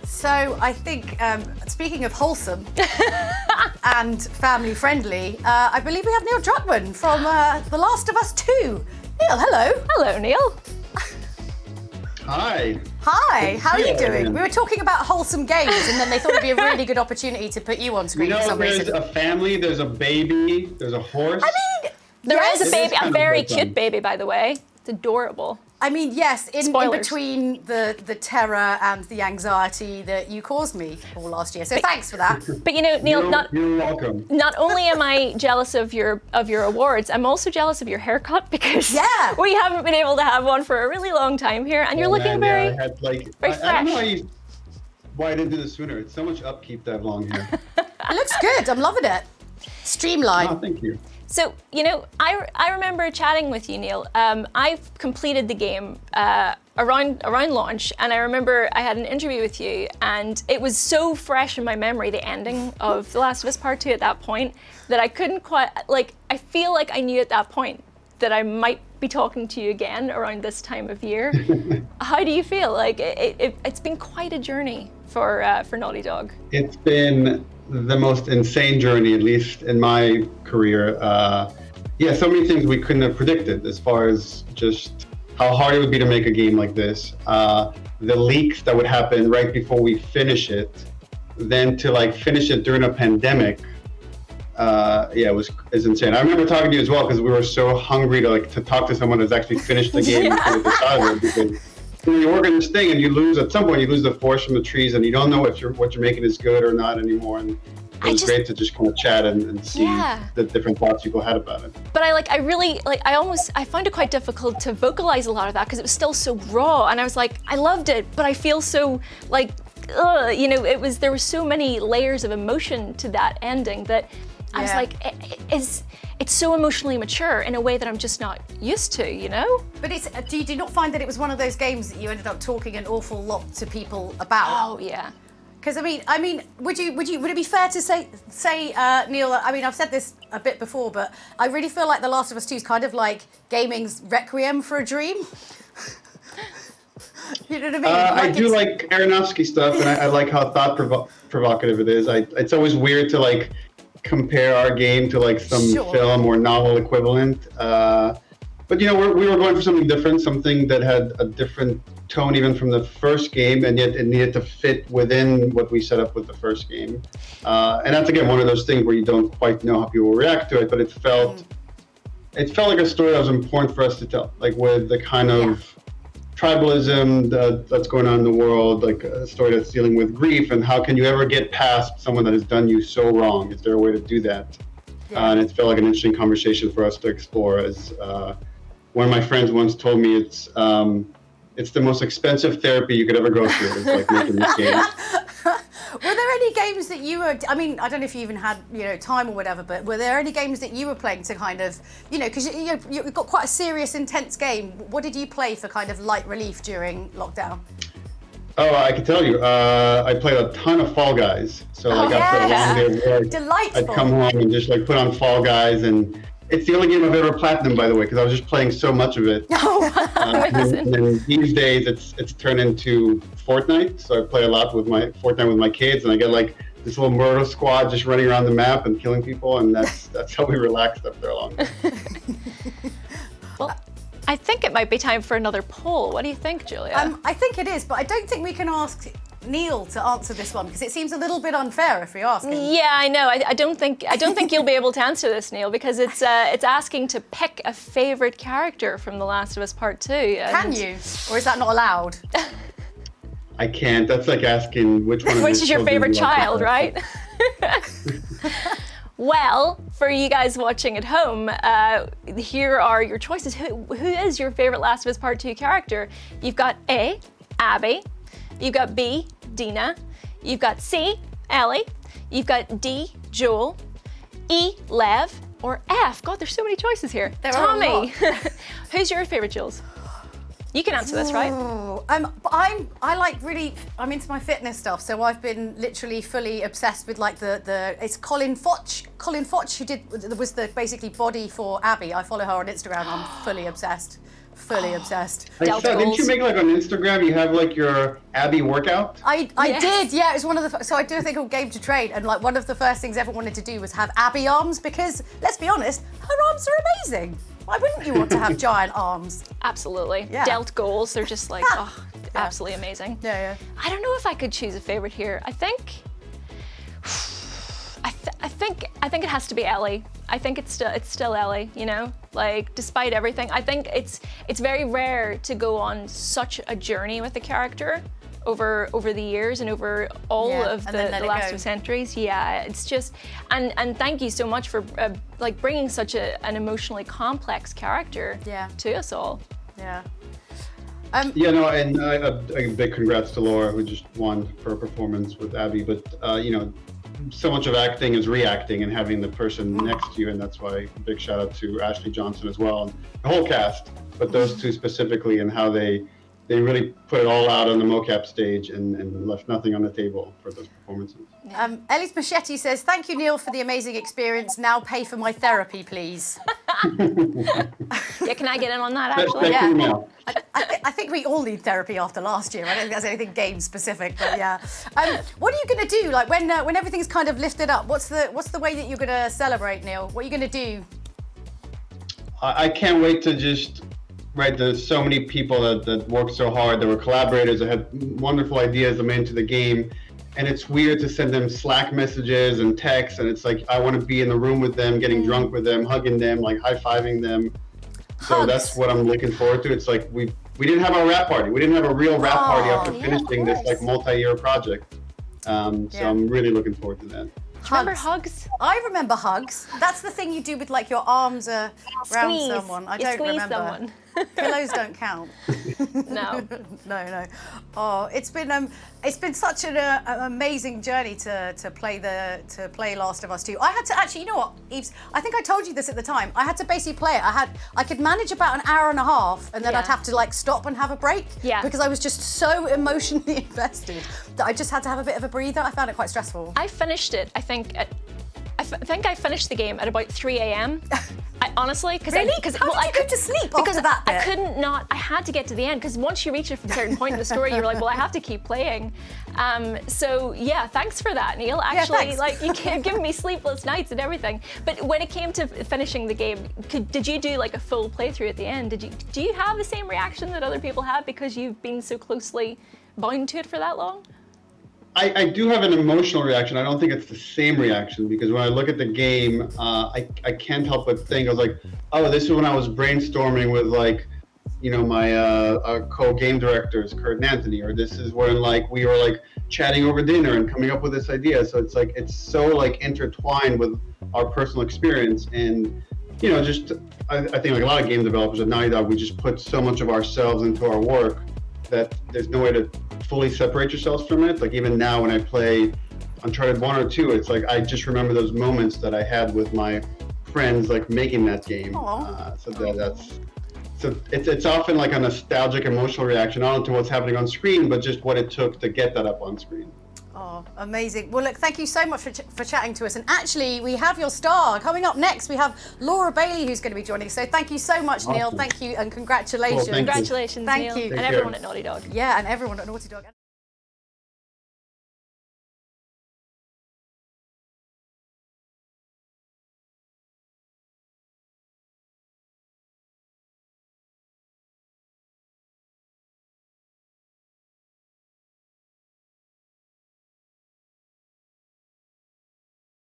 So I think, speaking of wholesome and family friendly, I believe we have Neil Druckmann from The Last of Us 2. Neil, hello. Hello, Neil. Hi. Hi, how are you doing? man. We were talking about wholesome games and then they thought it'd be a really good opportunity to put you on screen for some There's reason. a family, there's a baby, there's a horse. There is Yes. a baby, It is kind a of very well done. cute baby, by the way. It's adorable. I mean, yes, in Spoilers. between the terror and the anxiety that you caused me all last year. So thanks for that. But you know, Neil, You're welcome. not only am I jealous of your awards, I'm also jealous of your haircut because Yeah. we haven't been able to have one for a really long time here, and you're looking very. I had like very I don't know fresh. why I didn't do this sooner. It's so much upkeep to have long hair. It looks good. I'm loving it. Streamline. Oh, thank you. So, you know, I remember chatting with you, Neil. I've completed the game around launch, and I remember I had an interview with you, and it was so fresh in my memory, the ending of The Last of Us Part 2 at that point, that I couldn't quite, I feel like I knew at that point that I might be talking to you again around this time of year. How do you feel? Like, it's been quite a journey for Naughty Dog. It's been the most insane journey, at least in my career. So many things we couldn't have predicted as far as just how hard it would be to make a game like this. The leaks that would happen right before we finish it, then to finish it during a pandemic. It's insane. I remember talking to you as well because we were so hungry to talk to someone who's actually finished the game before we decided. Because when you work on this thing and at some point you lose the forest from the trees and you don't know if what you're making is good or not anymore. And it was great to just kind of chat and see the different thoughts people had about it. But I found it quite difficult to vocalize a lot of that because it was still so raw, and I was like, I loved it, but I feel so there were so many layers of emotion to that ending that I was like, it's so emotionally mature in a way that I'm just not used to, you know? But do you not find that it was one of those games that you ended up talking an awful lot to people about? Oh yeah. Because I mean, would it be fair to say, Neil? I mean, I've said this a bit before, but I really feel like The Last of Us 2 is kind of like gaming's requiem for a dream. You know what I mean? I do like Aronofsky stuff, and I like how provocative it is. It's always weird to compare our game to some film or novel equivalent. But we were going for something different, something that had a different tone even from the first game, and yet it needed to fit within what we set up with the first game. And that's again one of those things where you don't quite know how people will react to it, but it felt like a story that was important for us to tell, with the kind of tribalism that's going on in the world, a story that's dealing with grief, and how can you ever get past someone that has done you so wrong? Is there a way to do that? And it felt like an interesting conversation for us to explore. As one of my friends once told me, it's the most expensive therapy you could ever go through. It's making this game. Were there any games that you were, I mean, I don't know if you even had, time or whatever, but were there any games that you were playing to kind of, because you've got quite a serious, intense game. What did you play for kind of light relief during lockdown? Oh, I can tell you. I played a ton of Fall Guys. So after a long day of work, Delightful. I'd come home and just put on Fall Guys, and it's the only game I've ever platinum, by the way, because I was just playing so much of it. And these days, it's turned into Fortnite. So I play a lot with my Fortnite with my kids, and I get this little murder squad just running around the map and killing people, and that's how we relaxed after a long day. Well, I think it might be time for another poll. What do you think, Julia? I think it is, but I don't think we can ask Neil to answer this one because it seems a little bit unfair if we ask him. Yeah, I know. I don't think you'll be able to answer this, Neil, because it's asking to pick a favorite character from The Last of Us Part 2. Can you, or is that not allowed? I can't. That's like asking which one. Which is your favorite child, right? Well, for you guys watching at home, here are your choices. Who is your favorite Last of Us Part 2 character? You've got A, Abby. You've got B, Dina. You've got C, Ellie. You've got D, Joel. E, Lev. Or F. God, there's so many choices here. There are a Tommy. Who's your favorite, Jules? You can answer this, right? I'm into my fitness stuff, so I've been literally fully obsessed with it's Colin Foch who was the basically body for Abby. I follow her on Instagram. I'm fully obsessed. Fully obsessed. Like, Dealt didn't goals. you make like on Instagram? You have like your Abby workout. I Yes. did, yeah. It was one of the. So I do a thing called Game to Trade, and like one of the first things I ever wanted to do was have Abby arms because let's be honest, her arms are amazing. Why wouldn't you want to have giant arms? Absolutely. Yeah. Dealt goals. They're just like, absolutely amazing. Yeah, yeah. I don't know if I could choose a favorite here. I think it has to be Ellie. I think it's still Ellie, you know? Like, despite everything, I think it's very rare to go on such a journey with a character over the years and over all Yeah, of and the then let it last go. two centuries. Yeah, it's just, and thank you so much for like bringing such an emotionally complex character Yeah. to us all. Yeah. Yeah, no, and a big congrats to Laura who just won for her performance with Abby. But you know, so much of acting is reacting and having the person next to you, and that's why a big shout out to Ashley Johnson as well and the whole cast. But those two specifically and how they really put it all out on the mocap stage and left nothing on the table for those performances. Ellie's Machete says, "Thank you, Neil, for the amazing experience. Now pay for my therapy, please." Yeah, can I get in on that actually? Thank Yeah. you, Mel. I think we all need therapy after last year. I don't think that's anything game specific, but yeah. What are you going to do? Like when everything's kind of lifted up, what's the way that you're going to celebrate, Neil? What are you going to do? I can't wait to just, right, there's so many people that worked so hard, that were collaborators, that had wonderful ideas that made into the game. And it's weird to send them Slack messages and texts, and it's like, I want to be in the room with them, getting drunk with them, hugging them, like high-fiving them. So Hugs. that's what I'm looking forward to. It's like, we didn't have our rap party. We didn't have a real rap party after yeah, of finishing this like course. multi-year project. So Yeah. I'm really looking forward to that. Remember hugs? I remember hugs. That's the thing you do with like your arms around Squeeze. someone. I You don't squeeze remember. someone. Pillows don't count. No. No. Oh, it's been such an amazing journey to play Last of Us 2. I had to actually, you know what, Eves? I think I told you this at the time. I had to basically play it. I could manage about an hour and a half, and then Yeah. I'd have to like stop and have a break. Yeah. Because I was just so emotionally invested that I just had to have a bit of a breather. I found it quite stressful. I finished it, I think I finished the game at about 3 a.m. I honestly, because Really? How did you go to sleep after that bit? I couldn't not. I had to get to the end because once you reach a certain point in the story, you're like, well, I have to keep playing. So yeah, thanks for that, Neil. Actually, thanks. like you kept giving me sleepless nights and everything. But when it came to finishing the game, did you do like a full playthrough at the end? Do you have the same reaction that other people have because you've been so closely bound to it for that long? I do have an emotional reaction. I don't think it's the same reaction because when I look at the game, I can't help but think, I was like, oh, this is when I was brainstorming with like, you know, my co-game directors, Kurt and Anthony, or this is when like we were like chatting over dinner and coming up with this idea. So it's like, it's so like intertwined with our personal experience. And, you know, just, I think like a lot of game developers at Naughty Dog, we just put so much of ourselves into our work that there's no way to fully separate yourselves from it. Like even now when I play Uncharted 1 or 2, it's like I just remember those moments that I had with my friends like making that game. So it's often like a nostalgic emotional reaction, not only to what's happening on screen, but just what it took to get that up on screen. Oh, amazing. Well, look, thank you so much for chatting to us. And actually, we have your star. Coming up next, we have Laura Bailey, who's going to be joining us. So thank you so much, Neil. Awesome. Thank you and congratulations. Well, thank you. Congratulations, Thank Neil, you. and Take everyone care. at Naughty Dog. Yeah, and everyone at Naughty Dog.